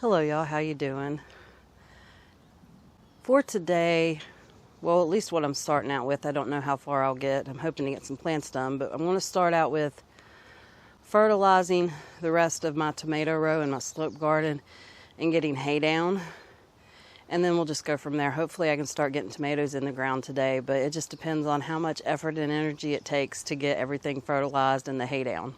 Hello y'all, how you doing? For today, well, at least what I'm starting out with, I don't know how far I'll get. I'm hoping to get some plants done, but I'm going to start out with fertilizing the rest of my tomato row in my slope garden and getting hay down. And then we'll just go from there. Hopefully I can start getting tomatoes in the ground today, but it just depends on how much effort and energy it takes to get everything fertilized and the hay down.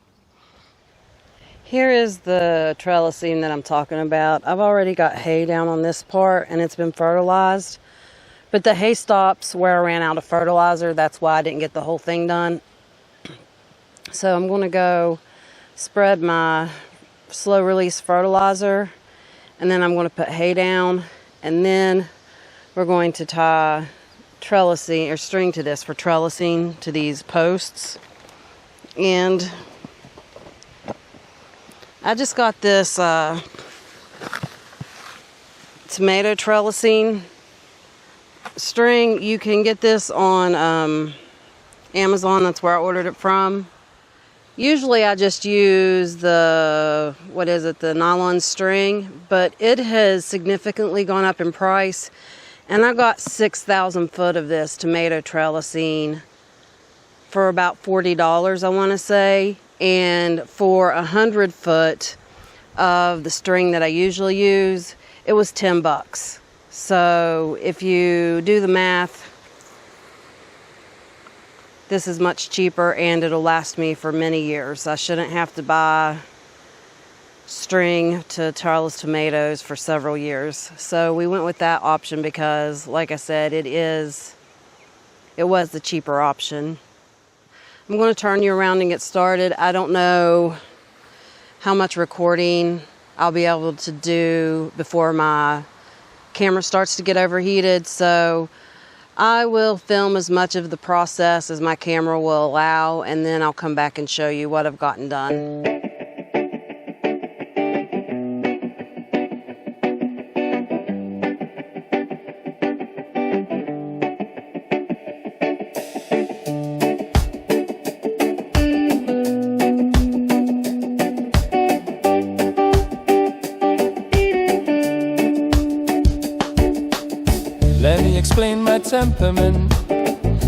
Here is the trellising that I'm talking about. I've already got hay down on this part and it's been fertilized, but the hay stops where I ran out of fertilizer. That's why I didn't get the whole thing done. So I'm going to go spread my slow release fertilizer, and then I'm going to put hay down, and then we're going to tie trellising or string to this for trellising to these posts. And I just got this tomato trellising string. You can get this on Amazon. That's where I ordered it from. Usually I just use the nylon string, but it has significantly gone up in price. And I got 6,000 foot of this tomato trellising for about $40, I want to say. And for 100 foot of the string that I usually use, it was $10. So if you do the math, this is much cheaper and it'll last me for many years. I shouldn't have to buy string to trellis tomatoes for several years. So we went with that option because, like I said, it was the cheaper option. I'm going to turn you around and get started. I don't know how much recording I'll be able to do before my camera starts to get overheated, so I will film as much of the process as my camera will allow, and then I'll come back and show you what I've gotten done. Let me explain my temperament.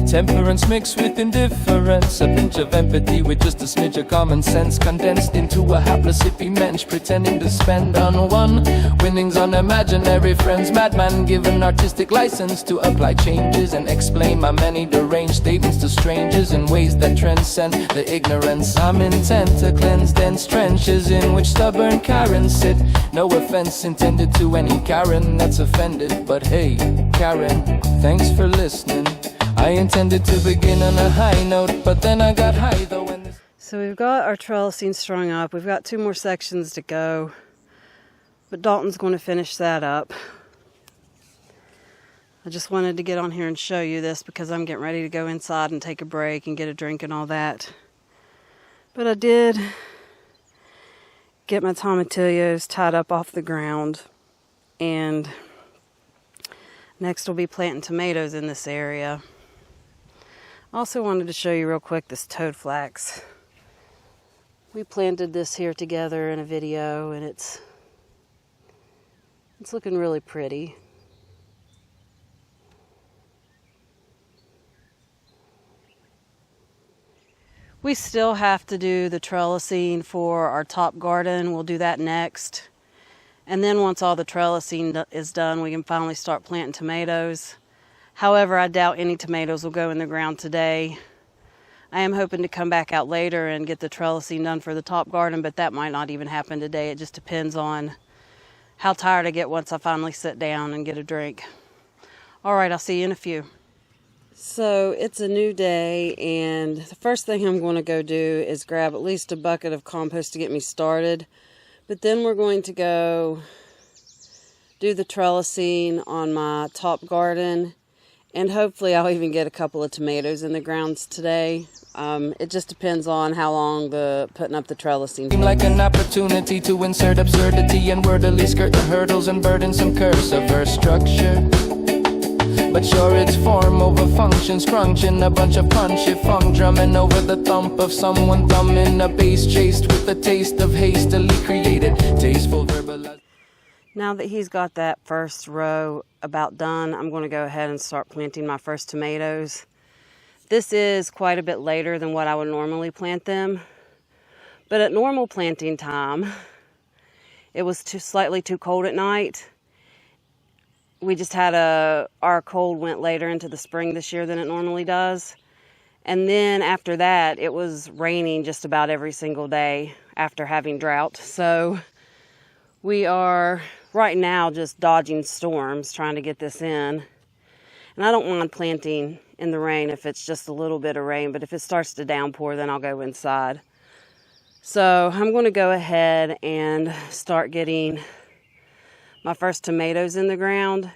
Temperance mixed with indifference. A pinch of empathy with just a smidge of common sense, condensed into a hapless hippie mensch, pretending to spend on one winnings on imaginary friends. Madman given artistic license to apply changes and explain my many deranged statements to strangers in ways that transcend the ignorance. I'm intent to cleanse dense trenches in which stubborn Karens sit. No offense intended to any Karen that's offended, but hey, Karen, thanks for listening. I intended to begin on a high note, but then I got high though when this... So we've got our trellising strung up. We've got 2 more sections to go, but Dalton's going to finish that up. I just wanted to get on here and show you this because I'm getting ready to go inside and take a break and get a drink and all that. But I did get my tomatillos tied up off the ground, and next we'll be planting tomatoes in this area. Also wanted to show you real quick this toad flax. We planted this here together in a video, and it's looking really pretty. We still have to do the trellising for our top garden. We'll do that next. And then once all the trellising is done, we can finally start planting tomatoes. However, I doubt any tomatoes will go in the ground today. I am hoping to come back out later and get the trellising done for the top garden, but that might not even happen today. It just depends on how tired I get once I finally sit down and get a drink. All right, I'll see you in a few. So it's a new day, and the first thing I'm going to go do is grab at least a bucket of compost to get me started. But then we're going to go do the trellising on my top garden, and hopefully I'll even get a couple of tomatoes in the grounds today. It just depends on how long putting up the trellising. Seemed like an opportunity to insert absurdity and wordily skirt the hurdles and burdensome curse of her structure. But sure, it's form over function, scrunching a bunch of punchy funk, drumming over the thump of someone thumbing a bass chased with the taste of hastily created, tasteful verbalized. Now that he's got that first row about done, I'm going to go ahead and start planting my first tomatoes. This is quite a bit later than what I would normally plant them, but at normal planting time, it was slightly too cold at night. We just had our cold went later into the spring this year than it normally does. And then after that, it was raining just about every single day after having drought. So we are right now just dodging storms, trying to get this in. And I don't mind planting in the rain if it's just a little bit of rain, but if it starts to downpour, then I'll go inside. So I'm going to go ahead and start getting my first tomatoes in the ground.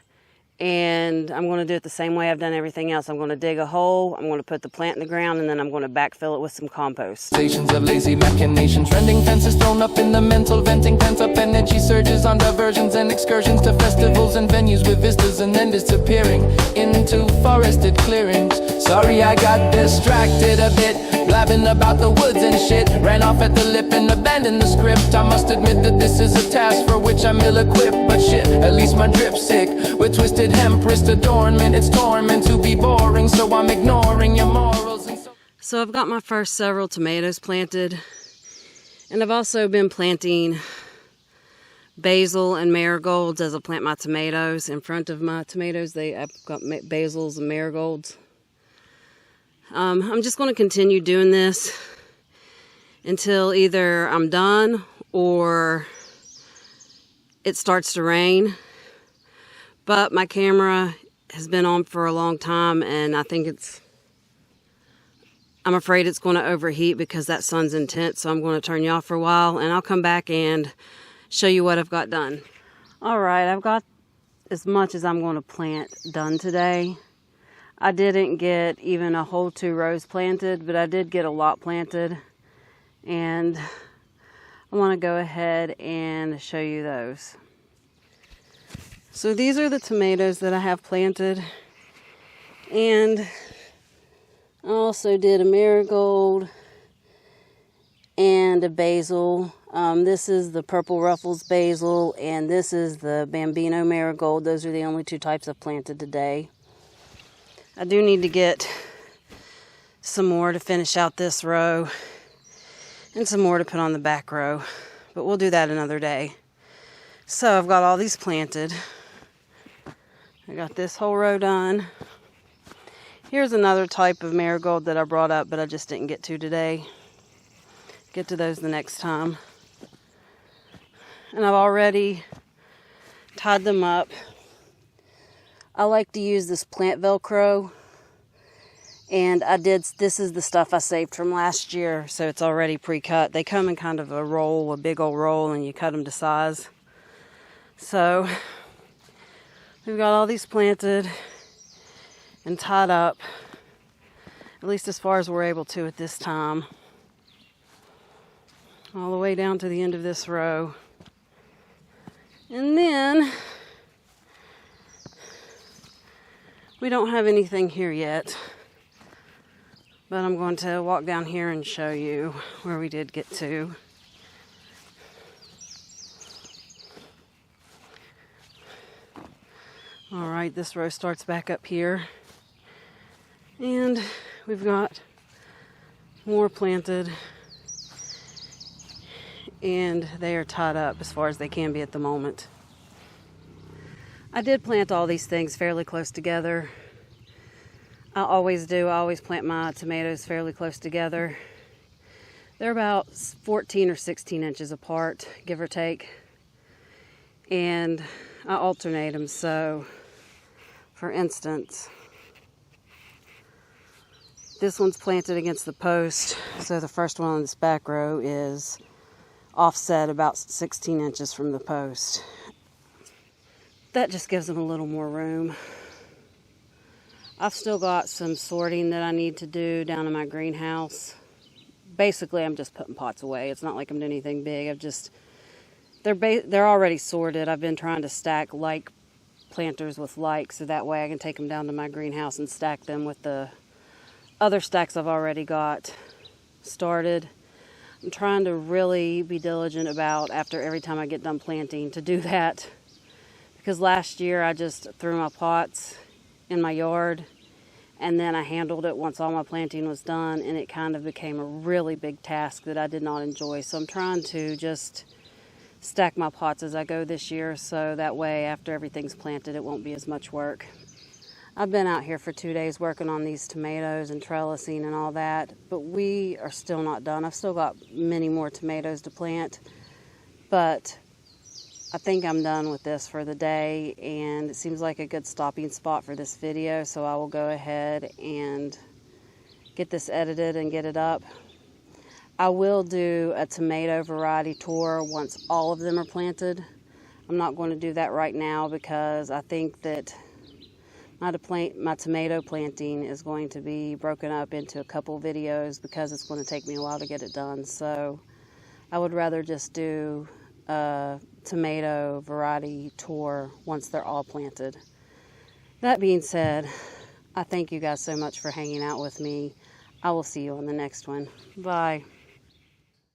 And I'm going to do it the same way I've done everything else. I'm going to dig a hole, I'm going to put the plant in the ground, and then I'm going to backfill it with some compost. Stations of lazy machinations, trending fences thrown up in the mental, venting pent-up energy surges on diversions and excursions to festivals and venues with vistas and then disappearing into forested clearings. Sorry I got distracted a bit, blabbing about the woods and shit. Ran off at the lip and abandoned the script. I must admit that this is a task for which I'm ill-equipped, but shit, at least my drip's sick. With twisted hemp, wrist adornment, it's torment to be boring, so I'm ignoring your morals. So I've got my first several tomatoes planted, and I've also been planting basil and marigolds as I plant my tomatoes. In front of my tomatoes, I've got basils and marigolds. I'm just going to continue doing this until either I'm done or it starts to rain. But my camera has been on for a long time, and I think I'm afraid it's going to overheat because that sun's intense, so I'm going to turn you off for a while, and I'll come back and show you what I've got done. All right, I've got as much as I'm going to plant done today. I didn't get even a whole 2 rows planted, but I did get a lot planted, and I want to go ahead and show you those. So these are the tomatoes that I have planted, and I also did a marigold and a basil. This is the purple ruffles basil, and this is the Bambino marigold. Those are the only 2 types I've planted today. I do need to get some more to finish out this row and some more to put on the back row, but we'll do that another day. So I've got all these planted. I got this whole row done. Here's another type of marigold that I brought up, but I just didn't get to today. Get to those the next time. And I've already tied them up. I like to use this plant Velcro, and this is the stuff I saved from last year, so it's already pre-cut. They come in kind of a roll, a big old roll, and you cut them to size. So we've got all these planted and tied up, at least as far as we're able to at this time, all the way down to the end of this row. And then we don't have anything here yet, but I'm going to walk down here and show you where we did get to. All right, this row starts back up here, and we've got more planted, and they are tied up as far as they can be at the moment. I did plant all these things fairly close together. I always do. I always plant my tomatoes fairly close together. They're about 14 or 16 inches apart, give or take. And I alternate them. So, for instance, this one's planted against the post. So the first one on this back row is offset about 16 inches from the post. That just gives them a little more room. I've still got some sorting that I need to do down in my greenhouse. Basically, I'm just putting pots away. It's not like I'm doing anything big. They're already sorted. I've been trying to stack like planters with like, so that way I can take them down to my greenhouse and stack them with the other stacks I've already got started. I'm trying to really be diligent about, after every time I get done planting, to do that because last year I just threw my pots in my yard, and then I handled it once all my planting was done, and it kind of became a really big task that I did not enjoy. So I'm trying to just stack my pots as I go this year, so that way after everything's planted it won't be as much work. I've been out here for 2 days working on these tomatoes and trellising and all that, but we are still not done. I've still got many more tomatoes to plant, but I think I'm done with this for the day, and it seems like a good stopping spot for this video, so I will go ahead and get this edited and get it up. I will do a tomato variety tour once all of them are planted. I'm not going to do that right now because I think that my tomato planting is going to be broken up into a couple videos because it's going to take me a while to get it done. So I would rather just do a tomato variety tour once they're all planted. That being said, I thank you guys so much for hanging out with me. I will see you on the next one. Bye.